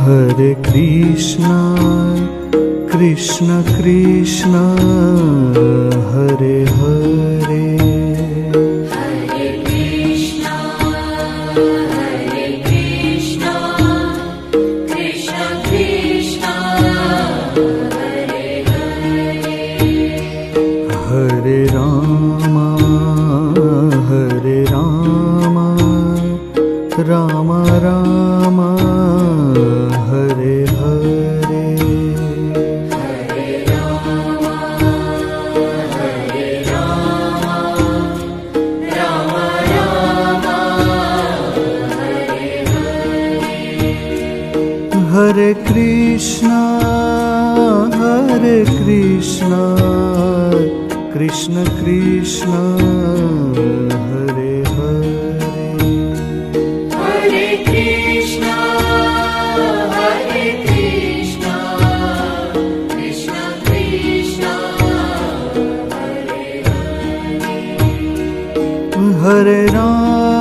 Hare Krishna, Krishna Krishna, Hare Hare. Hare Krishna, Krishna Krishna, Hare Hare. Hare Rama, Rama Rama, Hare Hare. Hare Rama, Rama Rama, Hare Hare. Hare Krishna, Krishna Krishna, Hare Hare. Hare Krishna, Krishna Krishna, Hare Hare. Hare Rama,